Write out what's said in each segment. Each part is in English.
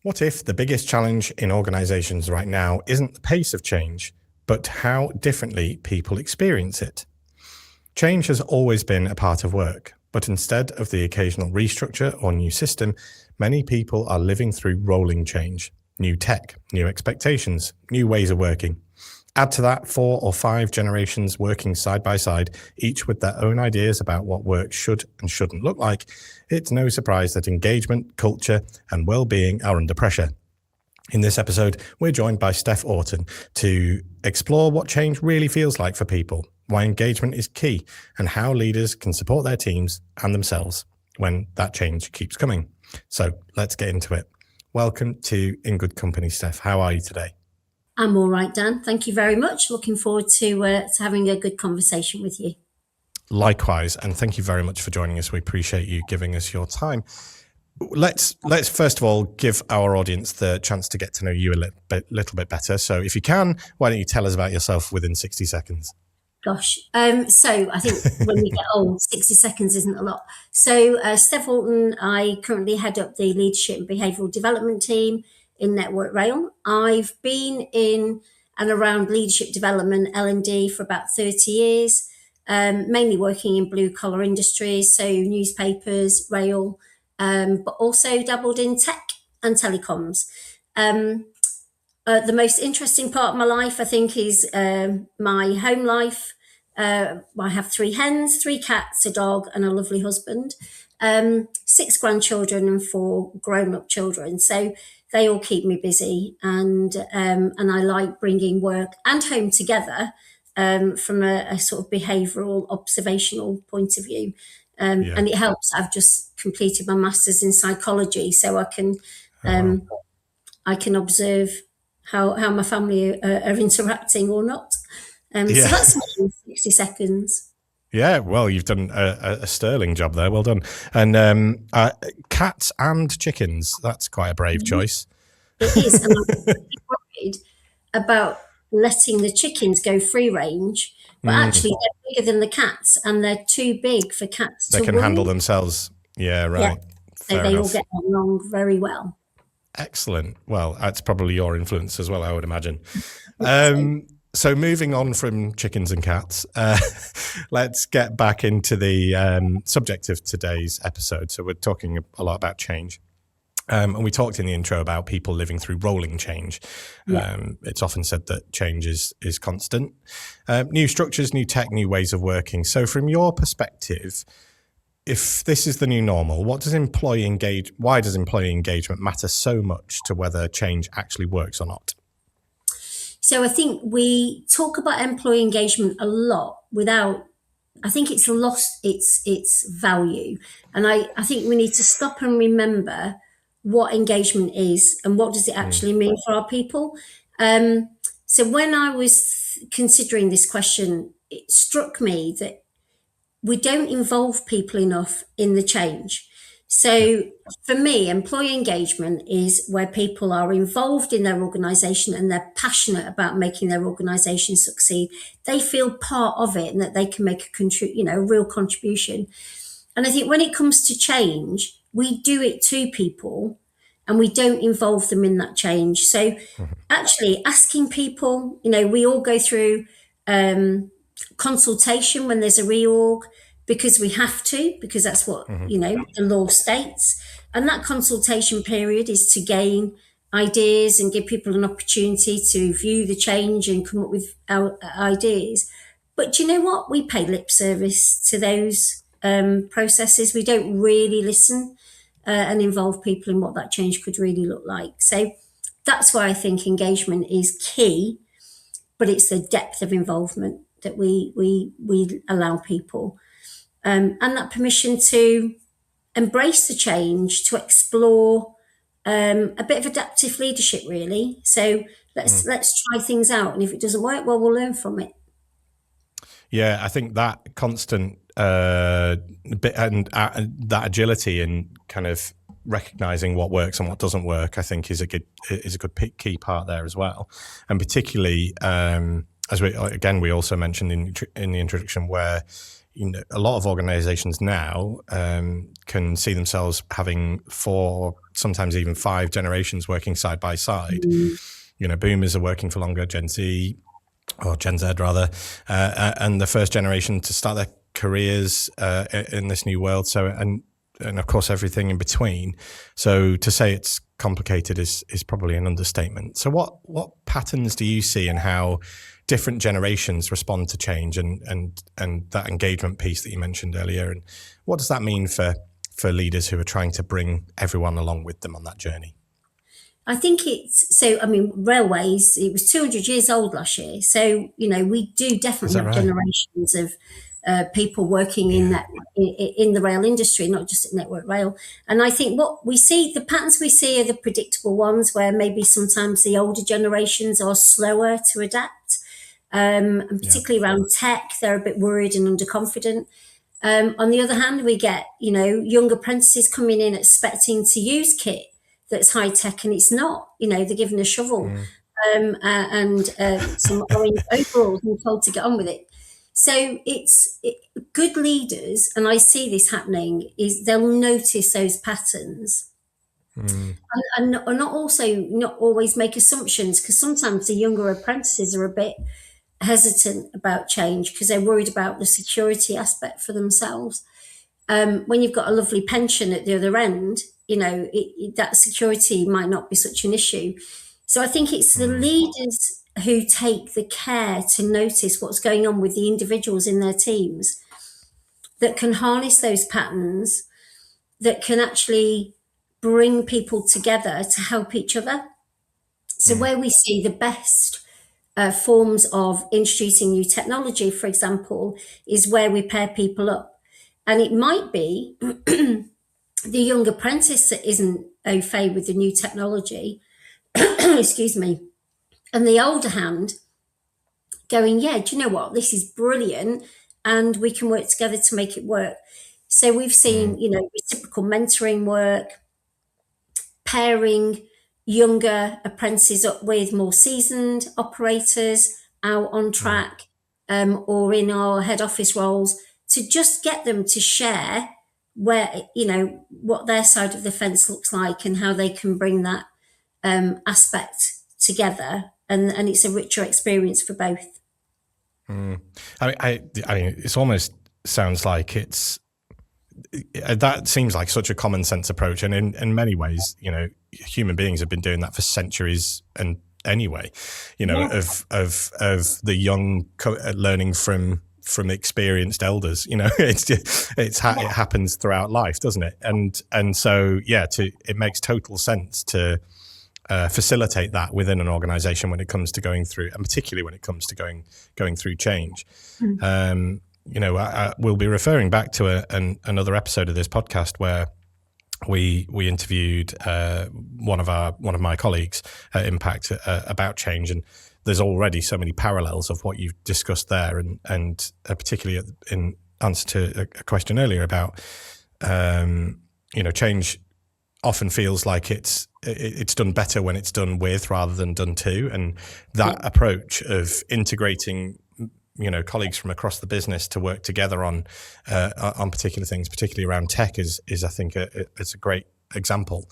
What if the biggest challenge in organizations right now isn't the pace of change, but how differently people experience it? Change has always been a part of work, but instead of the occasional restructure or new system, many people are living through rolling change, new tech, new expectations, new ways of working. Add to that 4 or 5 generations working side by side, each with their own ideas about what work should and shouldn't look like. It's no surprise that engagement, culture, and well-being are under pressure. In this episode, we're joined by Steph Oerton to explore what change really feels like for people, why engagement is key, and how leaders can support their teams and themselves when that change keeps coming. So let's get into it. Welcome to In Good Company, Steph. How are you today? I'm all right, Dan. Thank you very much. Looking forward to having a good conversation with you. Likewise, and thank you very much for joining us. We appreciate you giving us your time. Let's first of all give our audience the chance to get to know you a little bit better. So if you can, why don't you tell us about yourself within 60 seconds? Gosh. So I think when we get old, 60 seconds isn't a lot. So Steph Oerton, I currently head up the leadership and behavioural development team in Network Rail. I've been in and around leadership development, L&D, for about 30 years, mainly working in blue-collar industries, so newspapers, rail, but also dabbled in tech and telecoms. The most interesting part of my life, I think, is my home life. I have 3 hens, 3 cats, a dog, and a lovely husband, 6 grandchildren and 4 grown-up children. So they all keep me busy, and I like bringing work and home together from a sort of behavioural, observational point of view. And it helps. I've just completed my master's in psychology, so I can observe how my family are interacting or not. So that's me in 60 seconds. Yeah, well, you've done a sterling job there. Well done. And cats and chickens, that's quite a brave choice. It is. And I'm really worried about letting the chickens go free range, but actually they're bigger than the cats and they're too big for cats to They can run. handle themselves. Yeah, right. So they all get along very well. Excellent. Well, that's probably your influence as well, I would imagine. So moving on from chickens and cats, let's get back into the subject of today's episode. So we're talking a lot about change. And we talked in the intro about people living through rolling change. It's often said that change is constant. New structures, new tech, new ways of working. So from your perspective, if this is the new normal, why does employee engagement matter so much to whether change actually works or not? So I think we talk about employee engagement a lot I think it's lost its value. And I think we need to stop and remember what engagement is and what does it actually mean for our people. So when I was considering this question, it struck me that we don't involve people enough in the change. So for me, employee engagement is where people are involved in their organisation and they're passionate about making their organisation succeed. They feel part of it and that they can make a real contribution. And I think when it comes to change, we do it to people and we don't involve them in that change. So actually asking people, we all go through consultation when there's a reorg, because we have to, because that's what, the law states. And that consultation period is to gain ideas and give people an opportunity to view the change and come up with our ideas. But you know what? We pay lip service to those processes. We don't really listen and involve people in what that change could really look like. So that's why I think engagement is key, but it's the depth of involvement that we allow people. And that permission to embrace the change, to explore a bit of adaptive leadership, really. So let's try things out, and if it doesn't work, well, we'll learn from it. Yeah, I think that constant bit and that agility in kind of recognizing what works and what doesn't work, I think is a good key part there as well, and particularly as we also mentioned in the introduction where. A lot of organizations now can see themselves having 4 sometimes even 5 generations working side by side. Mm. Boomers are working for longer, Gen Z, or Gen Z rather, and the first generation to start their careers in this new world. So, and of course, everything in between. So to say it's complicated is probably an understatement. So what patterns do you see in how different generations respond to change and that engagement piece that you mentioned earlier? And what does that mean for leaders who are trying to bring everyone along with them on that journey? I think railways, it was 200 years old last year. So, we do definitely have right? generations of people working in the rail industry, not just at Network Rail. And I think what we see, the patterns we see are the predictable ones, where maybe sometimes the older generations are slower to adapt. And particularly around tech, they're a bit worried and underconfident. On the other hand, we get, young apprentices coming in expecting to use kit that's high tech, and it's not. They're given a shovel and some orange overalls and told to get on with it. So good leaders, and I see this happening, is they'll notice those patterns and not always make assumptions, because sometimes the younger apprentices are a bit hesitant about change because they're worried about the security aspect for themselves. When you've got a lovely pension at the other end, that security might not be such an issue. So I think it's the leaders who take the care to notice what's going on with the individuals in their teams that can harness those patterns, that can actually bring people together to help each other. So where we see the best forms of introducing new technology, for example, is where we pair people up. And it might be the young apprentice that isn't au fait with the new technology, excuse me, and the older hand going, yeah, do you know what? This is brilliant, and we can work together to make it work. So we've seen, reciprocal mentoring work, pairing younger apprentices up with more seasoned operators out on track, or in our head office roles, to just get them to share what their side of the fence looks like and how they can bring that aspect together, and it's a richer experience for both. I mean, it almost sounds like that seems like such a common sense approach, and in many ways, human beings have been doing that for centuries. And anyway, of the young learning from experienced elders, it happens throughout life, doesn't it? And so it makes total sense to facilitate that within an organization when it comes to going through, and particularly when it comes to going through change. We'll be referring back to another episode of this podcast where we interviewed one of my colleagues at Impact about change, and there's already so many parallels of what you've discussed there, and particularly in answer to a question earlier about change often feels like it's done better when it's done with rather than done to, and that approach of integrating colleagues from across the business to work together on particular things, particularly around tech, is I think it's a great example.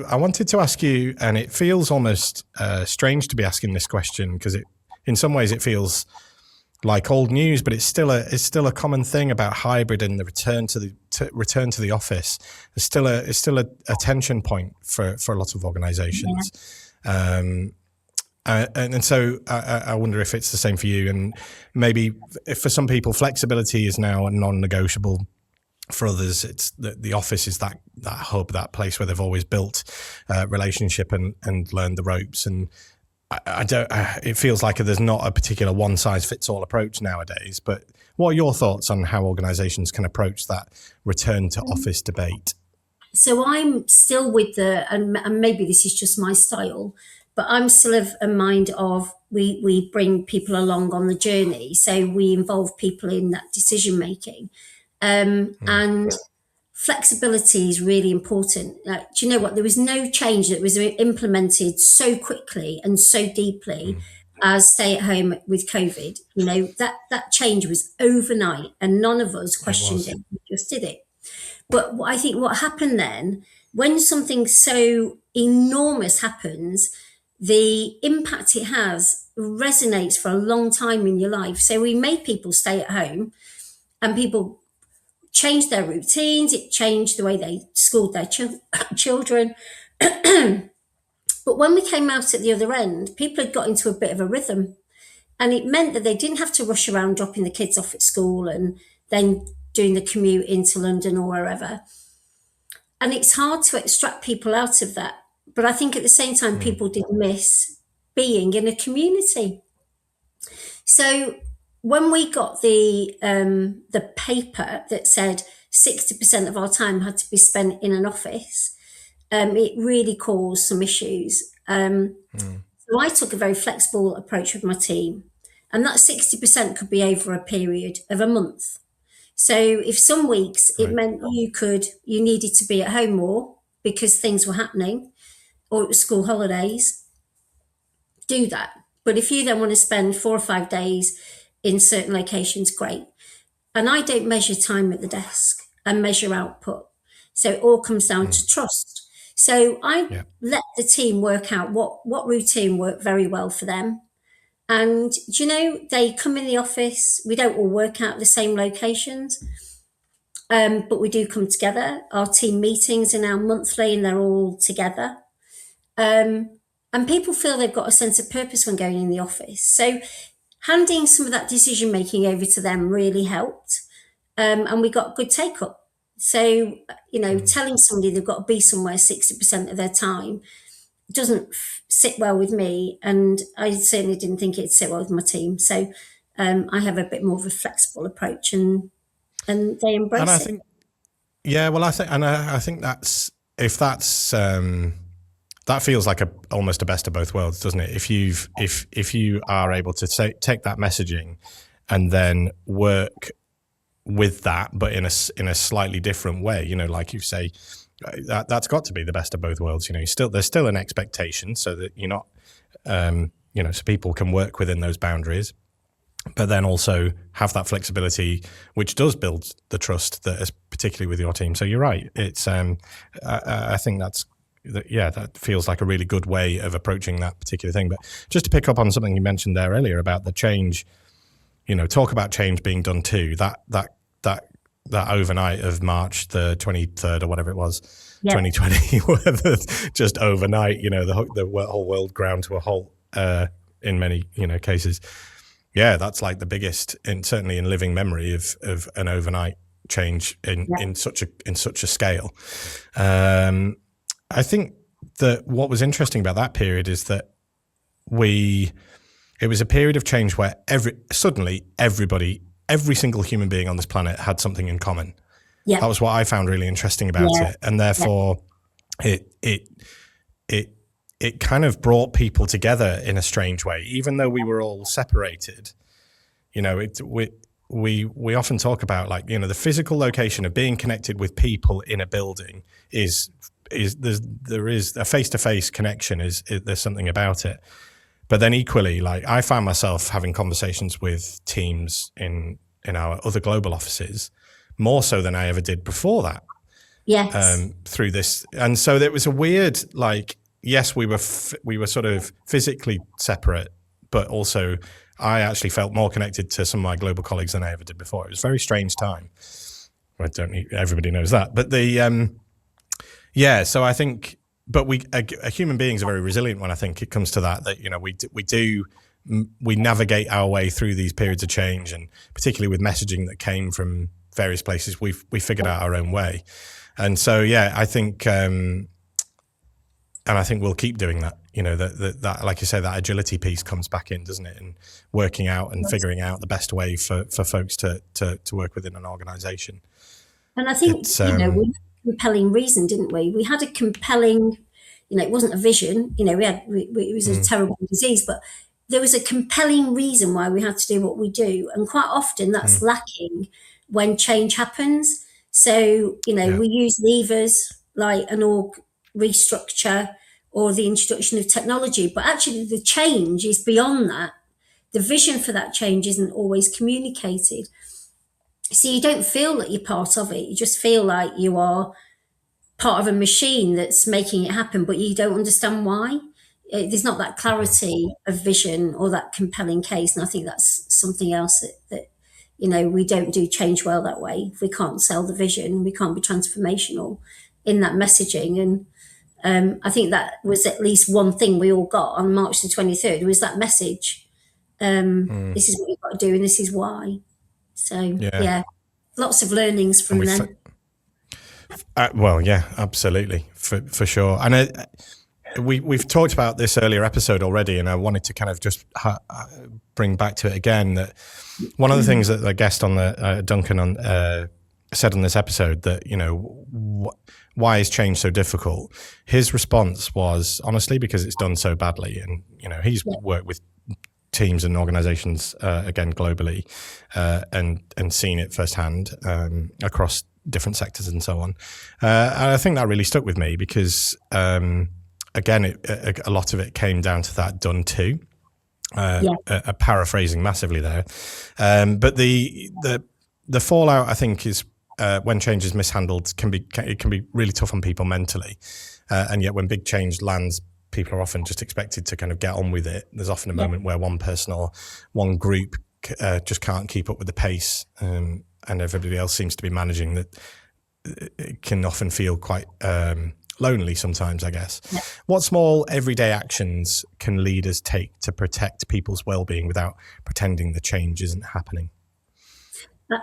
I wanted to ask you, and it feels almost strange to be asking this question because in some ways it feels like old news, but it's still a common thing about hybrid and the return to the office. It's still a tension point for a lot of organizations. And so I wonder if it's the same for you, and maybe if for some people flexibility is now a non-negotiable. For others, it's the office is that hub, that place where they've always built relationship and learned the ropes. And it feels like there's not a particular one size fits all approach nowadays. But what are your thoughts on how organizations can approach that return to office debate? So I'm still with and maybe this is just my style, but I'm still of a mind of we bring people along on the journey. So we involve people in that decision making. And flexibility is really important. Do you know what? There was no change that was implemented so quickly and so deeply as stay at home with COVID. That change was overnight, and none of us questioned it. We just did it. But I think what happened then, when something so enormous happens, the impact it has resonates for a long time in your life. So we made people stay at home, and people changed their routines. It changed the way they schooled their children. But when we came out at the other end, people had got into a bit of a rhythm. And it meant that they didn't have to rush around dropping the kids off at school and then doing the commute into London or wherever. And it's hard to extract people out of that. But I think at the same time, people did miss being in a community. So when we got the paper that said 60% of our time had to be spent in an office, it really caused some issues. So I took a very flexible approach with my team, and that 60% could be over a period of a month. So if some weeks it meant you needed to be at home more because things were happening, or it was school holidays, do that. But if you then want to spend 4 or 5 days in certain locations, great. And I don't measure time at the desk, I measure output. So it all comes down to trust. So I let the team work out what routine worked very well for them. And, they come in the office. We don't all work out the same locations, but we do come together. Our team meetings are now monthly and they're all together. And people feel they've got a sense of purpose when going in the office. So handing some of that decision making over to them really helped. And we got good take up. So, telling somebody they've got to be somewhere 60% of their time doesn't sit well with me. And I certainly didn't think it'd sit well with my team. So I have a bit more of a flexible approach, and they embrace And I it. think, well, I think that's, if that's, that feels like almost a best of both worlds, doesn't it? If you are able to take that messaging and then work with that, but in a slightly different way, like you say, that's got to be the best of both worlds. There's still an expectation, so that you're not, so people can work within those boundaries, but then also have that flexibility, which does build the trust that is particularly with your team. So you're right. It's, I think that feels like a really good way of approaching that particular thing. But just to pick up on something you mentioned there earlier about the change, talk about change being done too. That overnight of March the 23rd or whatever it was, 2020, just overnight, the whole world ground to a halt in many cases. Yeah, that's like the biggest, certainly in living memory of an overnight change in such a scale. I think that what was interesting about that period is that it was a period of change where suddenly every single human being on this planet had something in common. Yeah. That was what I found really interesting about it. And therefore it kind of brought people together in a strange way, even though we were all separated. We often talk about, like, the physical location of being connected with people in a building there is a face-to-face connection, there's something about it. But then equally, like, I found myself having conversations with teams in our other global offices more so than I ever did before that. Yes. Through this. And so there was a weird, like, yes, we were sort of physically separate, but also I actually felt more connected to some of my global colleagues than I ever did before. It was a very strange time. Everybody knows that. But so I think, but a human beings are very resilient when I think it comes to that, we navigate our way through these periods of change, and particularly with messaging that came from various places, we figured out our own way. And so, I think, and I think we'll keep doing that, that, like you say, that agility piece comes back in, doesn't it? And working out and figuring out the best way for folks to work within an organization. And I think, we had a compelling reason, didn't we? We had a compelling, it wasn't a vision, it was a terrible disease, but there was a compelling reason why we had to do what we do. And quite often that's lacking when change happens. So, we use levers like an org restructure or the introduction of technology, but actually the change is beyond that. The vision for that change isn't always communicated. So you don't feel that you're part of it. You just feel like you are part of a machine that's making it happen, but you don't understand why. There's not that clarity of vision or that compelling case. And I think that's something else that we don't do change well that way. If we can't sell the vision, we can't be transformational in that messaging. And I think that was at least one thing we all got on March the 23rd was that message. This is what you've got to do and this is why. So, yeah, lots of learnings from then. Well, yeah, absolutely, for sure. And we've talked about this earlier episode already, and I wanted to kind of just bring back to it again that one of the things that the guest on the Duncan said on this episode that why is change so difficult? His response was honestly because it's done so badly, and he's worked with teams and organizations again globally and seen it firsthand across different sectors and so on. And I think that really stuck with me because again, a lot of it came down to that done to. Paraphrasing massively there, but the fallout I think is when change is mishandled it can be really tough on people mentally, and yet when big change lands, people are often just expected to kind of get on with it. There's often a moment where one person or one group just can't keep up with the pace, and everybody else seems to be managing that. It can often feel quite lonely sometimes, I guess. Yeah. What small everyday actions can leaders take to protect people's well-being without pretending the change isn't happening?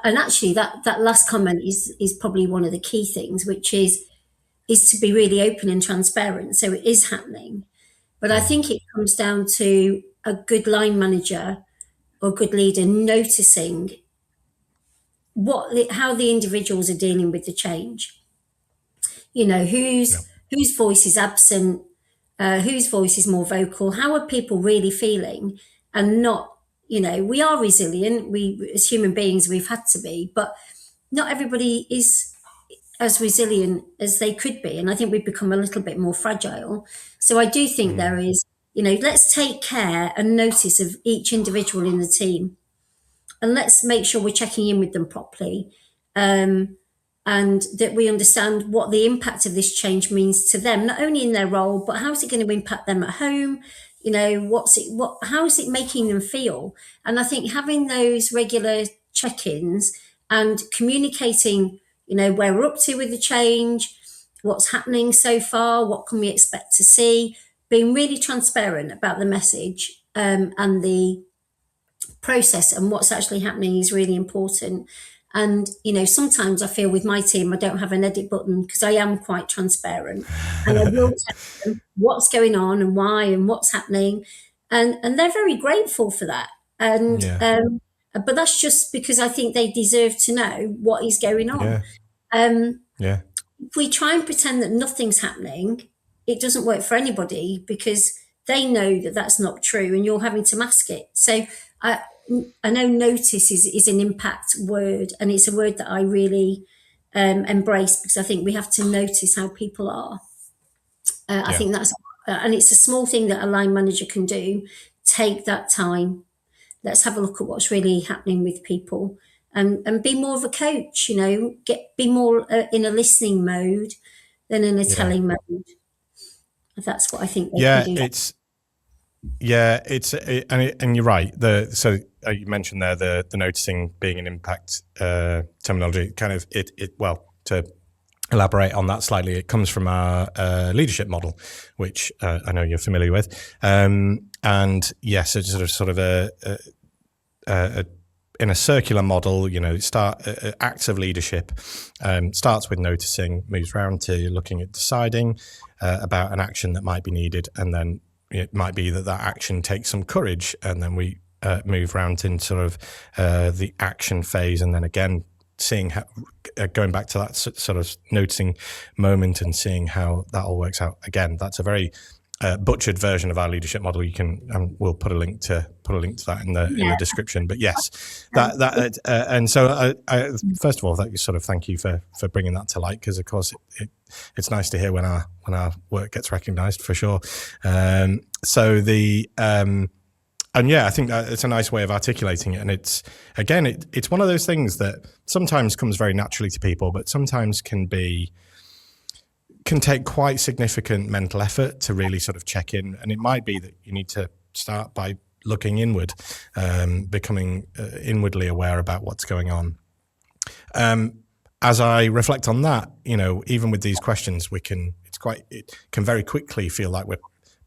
And actually, that last comment is probably one of the key things, which is to be really open and transparent. So it is happening. But I think it comes down to a good line manager or good leader noticing how the individuals are dealing with the change. Whose voice is absent, whose voice is more vocal, how are people really feeling, and not, we are resilient, we as human beings we've had to be, but not everybody is as resilient as they could be, and I think we've become a little bit more fragile. So I do think there is, let's take care and notice of each individual in the team, and let's make sure we're checking in with them properly, and that we understand what the impact of this change means to them, not only in their role, but how is it going to impact them at home? How is it making them feel? And I think having those regular check-ins and communicating, where we're up to with the change, what's happening so far, what can we expect to see, being really transparent about the message and the process and what's actually happening is really important. And, sometimes I feel with my team, I don't have an edit button because I am quite transparent and I will tell them what's going on and why and what's happening. And they're very grateful for that. And, but that's just because I think they deserve to know what is going on. If we try and pretend that nothing's happening, it doesn't work for anybody because they know that that's not true and you're having to mask it. So I know notice is an impact word, and it's a word that I really embrace because I think we have to notice how people are. I think that's, and it's a small thing that a line manager can do. Take that time. Let's have a look at what's really happening with people, and be more of a coach. Be more in a listening mode than in a telling mode. That's what I think they can do. And you're right. So you mentioned there the noticing being an impact terminology. Kind of to elaborate on that slightly, it comes from our leadership model, which I know you're familiar with. And yes, it's sort of a in a circular model. Acts of leadership starts with noticing, moves around to looking at deciding about an action that might be needed, and then it might be that action takes some courage, and then we move around in sort of the action phase, and then again seeing how, going back to that sort of noticing moment and seeing how that all works out. Again, that's a very butchered version of our leadership model. You can, we'll put a link to that in the description. But yes, and so first of all, thank you for bringing that to light, because of course it's nice to hear when our work gets recognised, for sure. So And yeah, I think that it's a nice way of articulating it. And it's, again, it's one of those things that sometimes comes very naturally to people, but sometimes can take quite significant mental effort to really sort of check in. And it might be that you need to start by looking inward, becoming inwardly aware about what's going on. As I reflect on that, even with these questions, it can very quickly feel like we're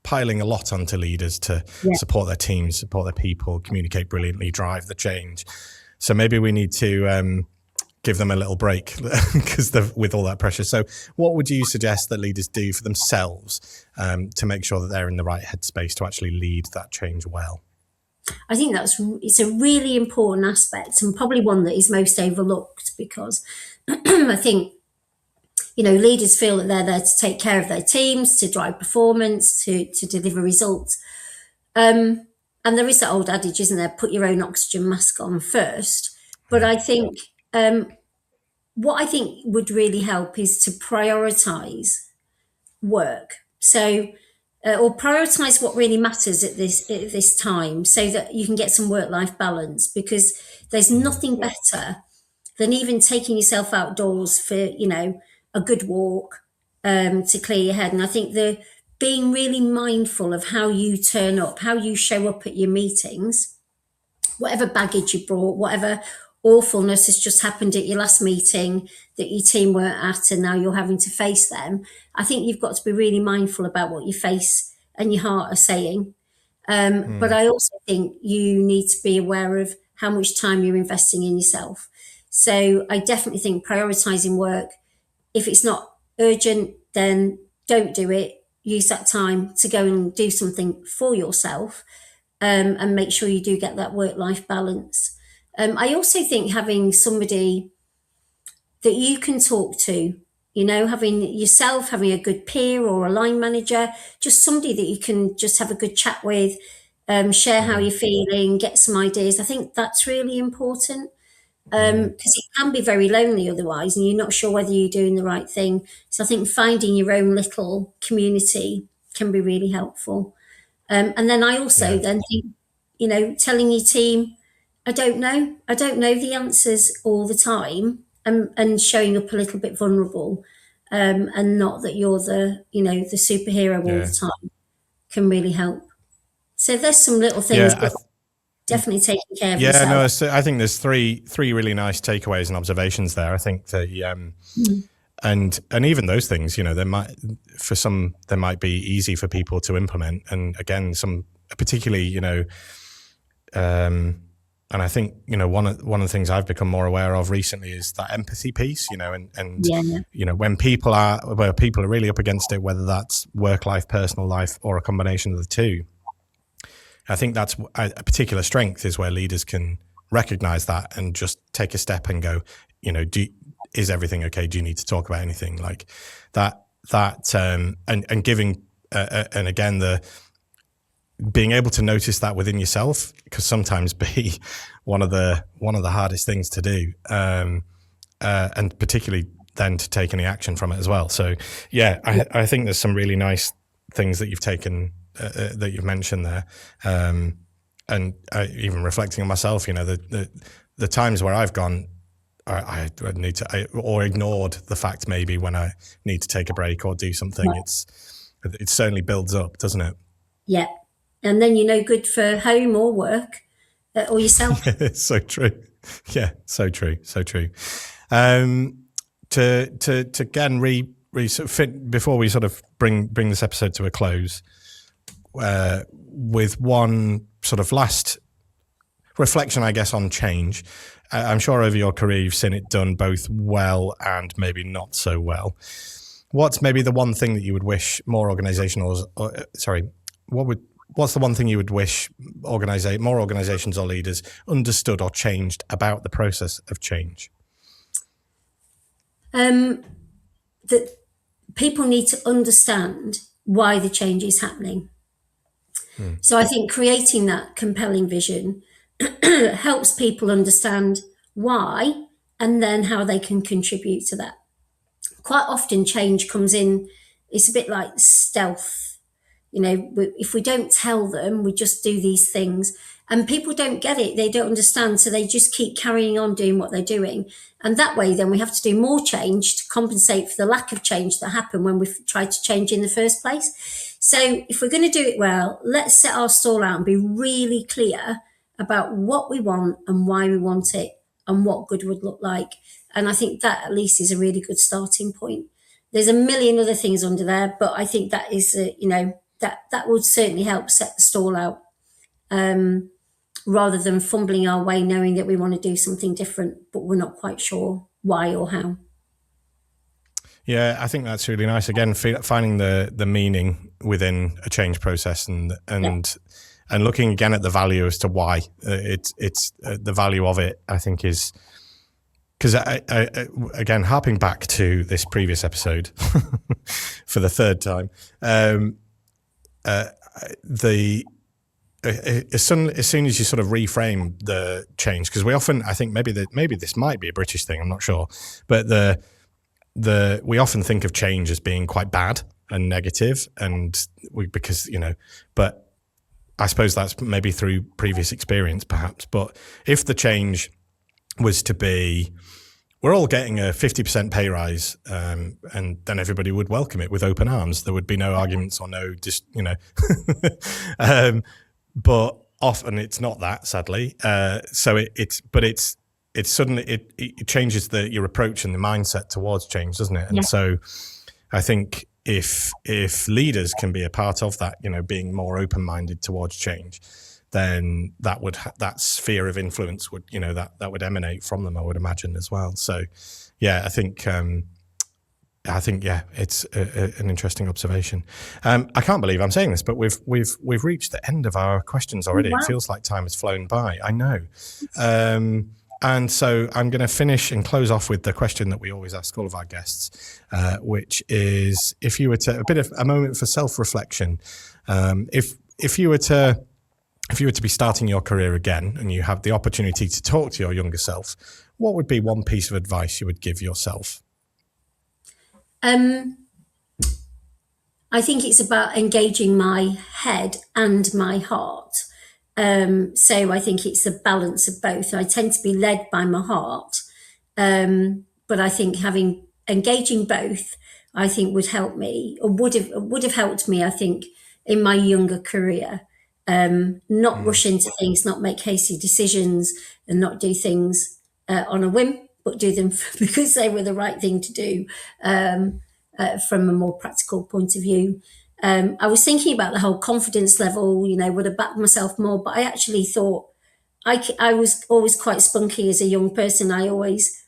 piling a lot onto leaders to support their teams, support their people, communicate brilliantly, drive the change. So maybe we need to give them a little break because with all that pressure. So what would you suggest that leaders do for themselves to make sure that they're in the right headspace to actually lead that change well? I think it's a really important aspect, and probably one that is most overlooked, because I think, leaders feel that they're there to take care of their teams, to drive performance, to deliver results. And there is that old adage, isn't there? Put your own oxygen mask on first. But I think what I think would really help is to prioritize work. So, or prioritize what really matters at this time, so that you can get some work-life balance, because there's nothing better than even taking yourself outdoors for, a good walk, to clear your head. And I think being really mindful of how you turn up, how you show up at your meetings, whatever baggage you brought, whatever awfulness has just happened at your last meeting that your team weren't at and now you're having to face them. I think you've got to be really mindful about what your face and your heart are saying. But I also think you need to be aware of how much time you're investing in yourself. So I definitely think prioritizing work, if it's not urgent, then don't do it. Use that time to go and do something for yourself, and make sure you do get that work-life balance. I also think having somebody that you can talk to, having a good peer or a line manager, just somebody that you can just have a good chat with, share how you're feeling, get some ideas. I think that's really important, because it can be very lonely otherwise, and you're not sure whether you're doing the right thing. So I think finding your own little community can be really helpful. And then I also then think, telling your team, I don't know the answers all the time, and showing up a little bit vulnerable, and not that you're the superhero all the time, can really help. So there's some little things, but definitely taking care of yourself. No, I think there's three really nice takeaways and observations there. I think that, and even those things, for some, they might be easy for people to implement. And again, some particularly, and I think, one of the things I've become more aware of recently is that empathy piece, when people are really up against it, whether that's work life, personal life, or a combination of the two. I think that's a particular strength, is where leaders can recognize that and just take a step and go, is everything okay? Do you need to talk about anything like that? And giving, and again, being able to notice that within yourself, because sometimes be one of the hardest things to do, and particularly then to take any action from it as well. So I think there's some really nice things that you've taken, that you've mentioned there, and even reflecting on myself, the times where I've gone, I need to, or ignored the fact maybe when I need to take a break or do something. It certainly builds up, doesn't it? Yeah. And then good for home or work, or yourself. So true. Yeah, so true. So true. To again sort of fit, before we sort of bring this episode to a close, with one sort of last reflection, I guess, on change. I'm sure over your career you've seen it done both well and maybe not so well. What's maybe the one thing that you would wish more organizations, what's the one thing you would wish more organizations or leaders understood or changed about the process of change? That people need to understand why the change is happening. So I think creating that compelling vision helps people understand why, and then how they can contribute to that. Quite often change comes in, it's a bit like stealth. If we don't tell them, we just do these things, and people don't get it. They don't understand. So they just keep carrying on doing what they're doing. And that way, then we have to do more change to compensate for the lack of change that happened when we've tried to change in the first place. So if we're going to do it well, let's set our stall out and be really clear about what we want and why we want it and what good would look like. And I think that at least is a really good starting point. There's a million other things under there, but I think that is, that would certainly help set the stall out, rather than fumbling our way, knowing that we want to do something different, but we're not quite sure why or how. Yeah, I think that's really nice. Again, finding the meaning within a change process, and looking again at the value as to why it's the value of it. I think is because I again, harping back to this previous episode for the third time. As soon as you sort of reframe the change, because we often, I think maybe this might be a British thing, I'm not sure, but we often think of change as being quite bad and negative, but I suppose that's maybe through previous experience perhaps. But if the change was to be, we're all getting a 50% pay rise, and then everybody would welcome it with open arms. There would be no arguments or no, but often it's not that, sadly. So it changes your approach and the mindset towards change, doesn't it? And so I think if leaders can be a part of that, being more open-minded towards change, then that sphere of influence would, that would emanate from them, I would imagine, as well. So, yeah, I think it's an interesting observation. I can't believe I'm saying this, but we've reached the end of our questions already. Wow. It feels like time has flown by. I know. And so I'm going to finish and close off with the question that we always ask all of our guests, which is, if you were to a moment for self-reflection, if you were to be starting your career again and you have the opportunity to talk to your younger self, what would be one piece of advice you would give yourself? I think it's about engaging my head and my heart. So I think it's a balance of both. I tend to be led by my heart, but I think engaging both, I think would help me, or would have helped me, I think, in my younger career. Not rush into things, not make hasty decisions, and not do things on a whim, but do them because they were the right thing to do, from a more practical point of view. I was thinking about the whole confidence level, would have backed myself more, but I actually thought I was always quite spunky as a young person. I always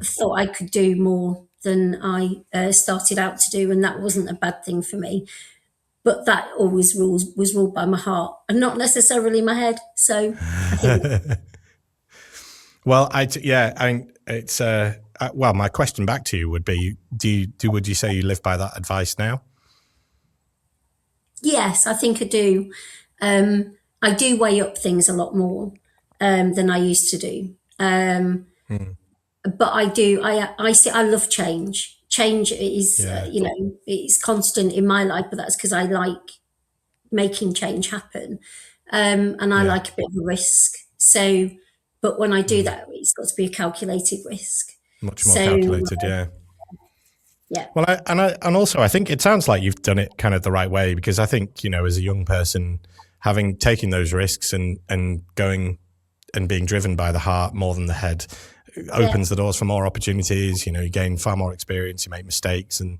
thought I could do more than I started out to do, and that wasn't a bad thing for me. But that always was ruled by my heart and not necessarily my head. So, I think well, it's well, my question back to you would be: would you say you live by that advice now? Yes, I think I do. I do weigh up things a lot more than I used to do. But I do. I love change. Change is, it's constant in my life, but that's because I like making change happen, and I like a bit of a risk. So, but when I do that, it's got to be a calculated risk. Much more calculated, yeah. Yeah. Well, and also I think it sounds like you've done it kind of the right way, because I think, as a young person, having taken those risks and going and being driven by the heart more than the head opens the doors for more opportunities. You gain far more experience, you make mistakes, and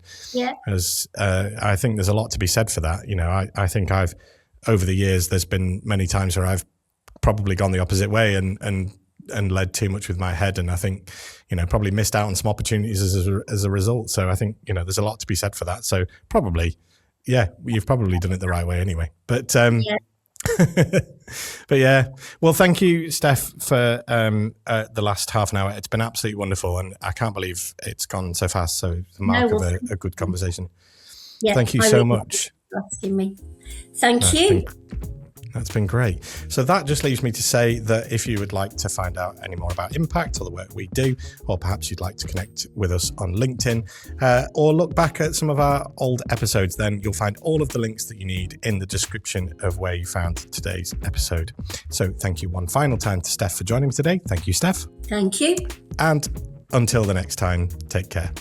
I think there's a lot to be said for that. I think over the years, there's been many times where I've probably gone the opposite way and led too much with my head, and I think probably missed out on some opportunities as a result. So I think there's a lot to be said for that. So probably, you've probably done it the right way anyway. But but yeah, well, thank you, Steph, for the last half an hour. It's been absolutely wonderful, and I can't believe it's gone so fast. So it's a mark of a good conversation. Yeah, thank you so much for asking me. Thank you. That's been great. So that just leaves me to say that if you would like to find out any more about Impact or the work we do, or perhaps you'd like to connect with us on LinkedIn, or look back at some of our old episodes, then you'll find all of the links that you need in the description of where you found today's episode. So thank you one final time to Steph for joining me today. Thank you, Steph. Thank you. And until the next time, take care.